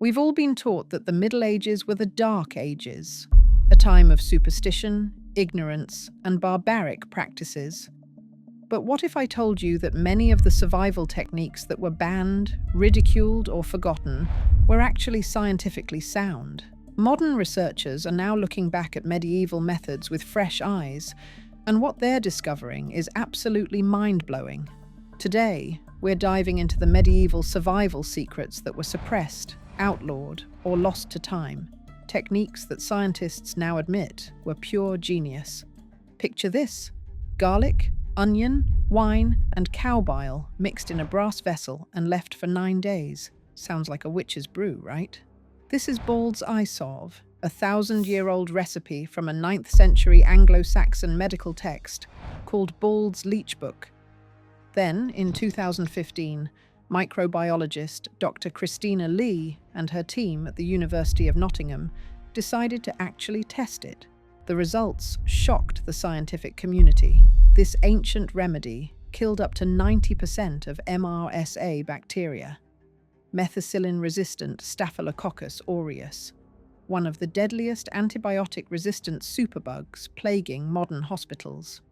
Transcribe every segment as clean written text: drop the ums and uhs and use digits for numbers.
We've all been taught that the Middle Ages were the Dark Ages, a time of superstition, ignorance, and barbaric practices. But what if I told you that many of the survival techniques that were banned, ridiculed, or forgotten were actually scientifically sound? Modern researchers are now looking back at medieval methods with fresh eyes, and what they're discovering is absolutely mind-blowing. Today, we're diving into the medieval survival secrets that were suppressed, outlawed, or lost to time. Techniques that scientists now admit were pure genius. Picture this: garlic, onion, wine, and cow bile mixed in a brass vessel and left for 9 days. Sounds like a witch's brew, right? This is Bald's Eye Salve, a 1,000-year-old recipe from a 9th century Anglo-Saxon medical text called Bald's Leech Book. Then, in 2015, microbiologist Dr. Christina Lee and her team at the University of Nottingham decided to actually test it. The results shocked the scientific community. This ancient remedy killed up to 90% of MRSA bacteria, methicillin-resistant Staphylococcus aureus, one of the deadliest antibiotic-resistant superbugs plaguing modern hospitals.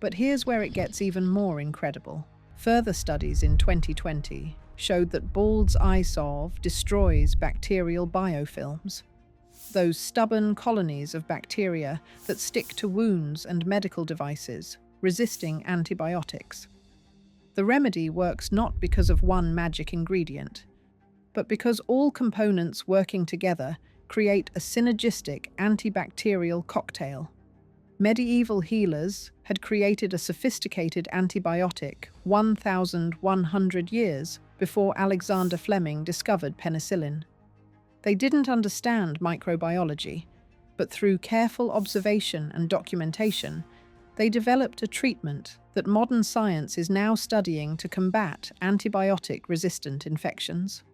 But here's where it gets even more incredible. Further studies in 2020 showed that Bald's Eye Salve destroys bacterial biofilms, those stubborn colonies of bacteria that stick to wounds and medical devices, resisting antibiotics. The remedy works not because of one magic ingredient, but because all components working together create a synergistic antibacterial cocktail. Medieval healers had created a sophisticated antibiotic 1,100 years before Alexander Fleming discovered penicillin. They didn't understand microbiology, but through careful observation and documentation, they developed a treatment that modern science is now studying to combat antibiotic-resistant infections.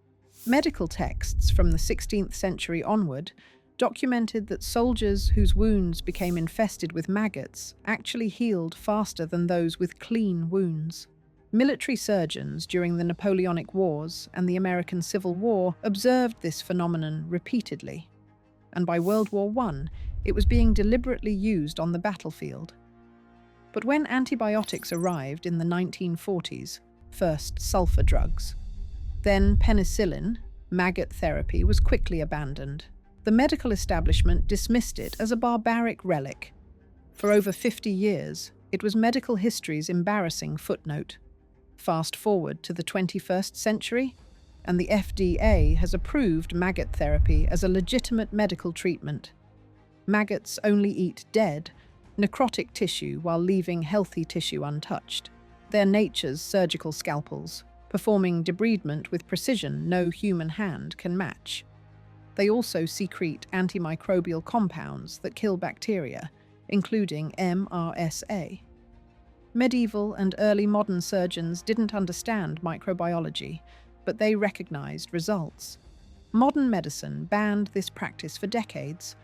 Medical texts from the 16th century onward documented that soldiers whose wounds became infested with maggots actually healed faster than those with clean wounds. Military surgeons during the Napoleonic Wars and the American Civil War observed this phenomenon repeatedly, and by World War I, it was being deliberately used on the battlefield. But when antibiotics arrived in the 1940s, first sulfur drugs, then penicillin, maggot therapy was quickly abandoned. The medical establishment dismissed it as a barbaric relic. For over 50 years, it was medical history's embarrassing footnote. Fast forward to the 21st century, and the FDA has approved maggot therapy as a legitimate medical treatment. Maggots only eat dead, necrotic tissue while leaving healthy tissue untouched. They're nature's surgical scalpels, performing debridement with precision no human hand can match. They also secrete antimicrobial compounds that kill bacteria, including MRSA. Medieval and early modern surgeons didn't understand microbiology, but they recognized results. Modern medicine banned this practice for decades,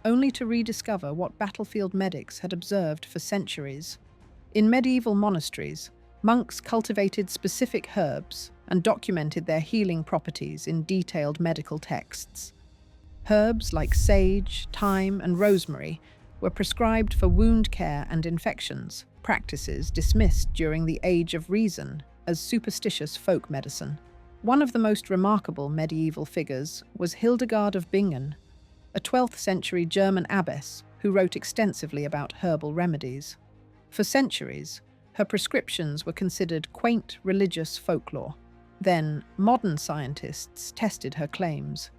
only to rediscover what battlefield medics had observed for centuries. In medieval monasteries, monks cultivated specific herbs and documented their healing properties in detailed medical texts. Herbs like sage, thyme, and rosemary were prescribed for wound care and infections, practices dismissed during the Age of Reason as superstitious folk medicine. One of the most remarkable medieval figures was Hildegard of Bingen, a 12th century German abbess who wrote extensively about herbal remedies. For centuries, her prescriptions were considered quaint religious folklore. Then, modern scientists tested her claims.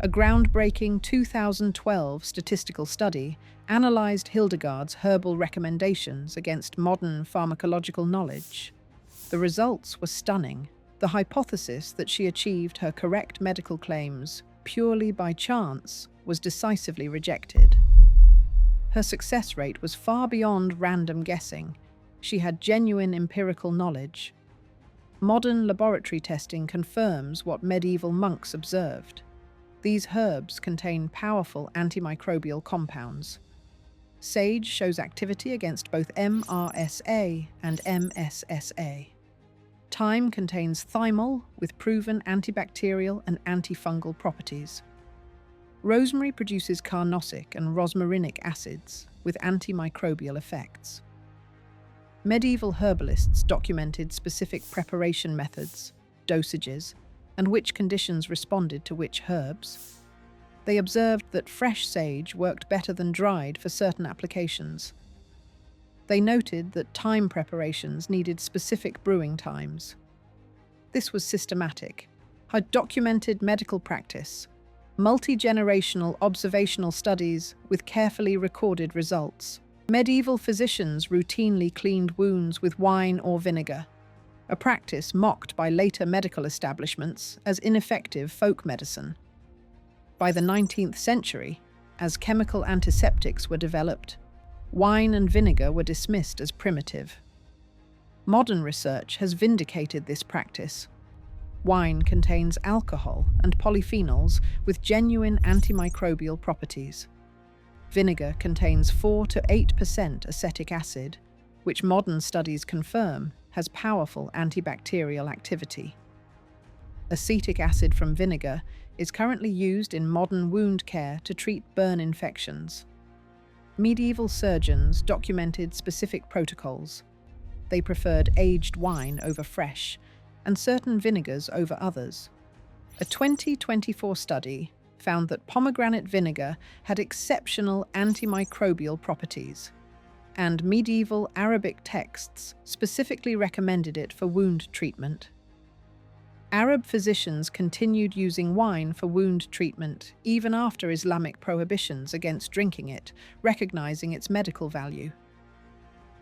A groundbreaking 2012 statistical study analyzed Hildegard's herbal recommendations against modern pharmacological knowledge. The results were stunning. The hypothesis that she achieved her correct medical claims purely by chance was decisively rejected. Her success rate was far beyond random guessing. She had genuine empirical knowledge. Modern laboratory testing confirms what medieval monks observed. These herbs contain powerful antimicrobial compounds. Sage shows activity against both MRSA and MSSA. Thyme contains thymol with proven antibacterial and antifungal properties. Rosemary produces carnosic and rosmarinic acids with antimicrobial effects. Medieval herbalists documented specific preparation methods, dosages, and which conditions responded to which herbs. They observed that fresh sage worked better than dried for certain applications. They noted that thyme preparations needed specific brewing times. This was systematic, a documented medical practice, multi-generational observational studies with carefully recorded results. Medieval physicians routinely cleaned wounds with wine or vinegar, a practice mocked by later medical establishments as ineffective folk medicine. By the 19th century, as chemical antiseptics were developed, wine and vinegar were dismissed as primitive. Modern research has vindicated this practice. Wine contains alcohol and polyphenols with genuine antimicrobial properties. Vinegar contains 4 to 8% acetic acid, which modern studies confirm has powerful antibacterial activity. Acetic acid from vinegar is currently used in modern wound care to treat burn infections. Medieval surgeons documented specific protocols. They preferred aged wine over fresh, and certain vinegars over others. A 2024 study found that pomegranate vinegar had exceptional antimicrobial properties, and medieval Arabic texts specifically recommended it for wound treatment. Arab physicians continued using wine for wound treatment even after Islamic prohibitions against drinking it, recognizing its medical value.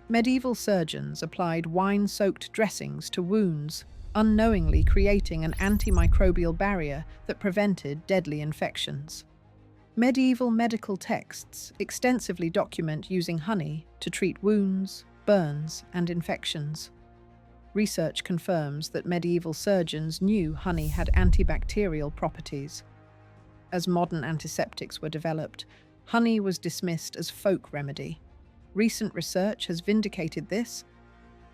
Medieval surgeons applied wine-soaked dressings to wounds, unknowingly creating an antimicrobial barrier that prevented deadly infections. Medieval medical texts extensively document using honey to treat wounds, burns, and infections. Research confirms that medieval surgeons knew honey had antibacterial properties. As modern antiseptics were developed, honey was dismissed as folk remedy. Recent research has vindicated this.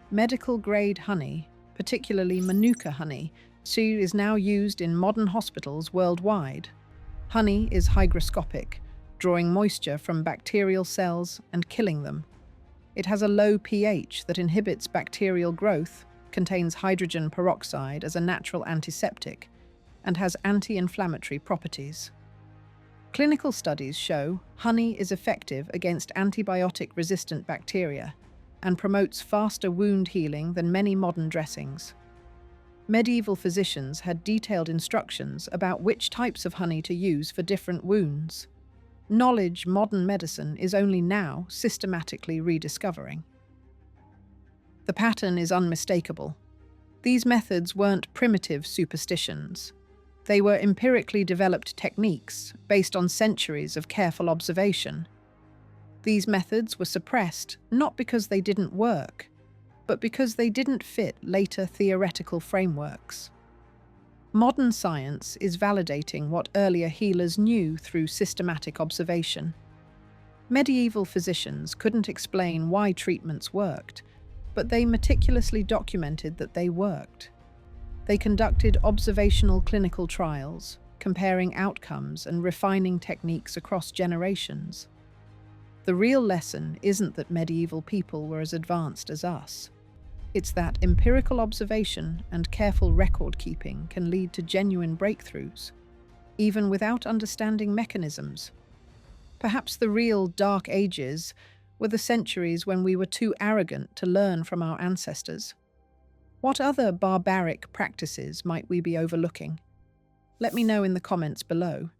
Medical-grade honey, particularly Manuka honey, is now used in modern hospitals worldwide. Honey is hygroscopic, drawing moisture from bacterial cells and killing them. It has a low pH that inhibits bacterial growth, contains hydrogen peroxide as a natural antiseptic, and has anti-inflammatory properties. Clinical studies show honey is effective against antibiotic-resistant bacteria and promotes faster wound healing than many modern dressings. Medieval physicians had detailed instructions about which types of honey to use for different wounds. Knowledge modern medicine is only now systematically rediscovering. The pattern is unmistakable. These methods weren't primitive superstitions. They were empirically developed techniques based on centuries of careful observation. These methods were suppressed not because they didn't work, but because they didn't fit later theoretical frameworks. Modern science is validating what earlier healers knew through systematic observation. Medieval physicians couldn't explain why treatments worked, but they meticulously documented that they worked. They conducted observational clinical trials, comparing outcomes and refining techniques across generations. The real lesson isn't that medieval people were as advanced as us. It's that empirical observation and careful record-keeping can lead to genuine breakthroughs, even without understanding mechanisms. Perhaps the real dark ages were the centuries when we were too arrogant to learn from our ancestors. What other barbaric practices might we be overlooking? Let me know in the comments below.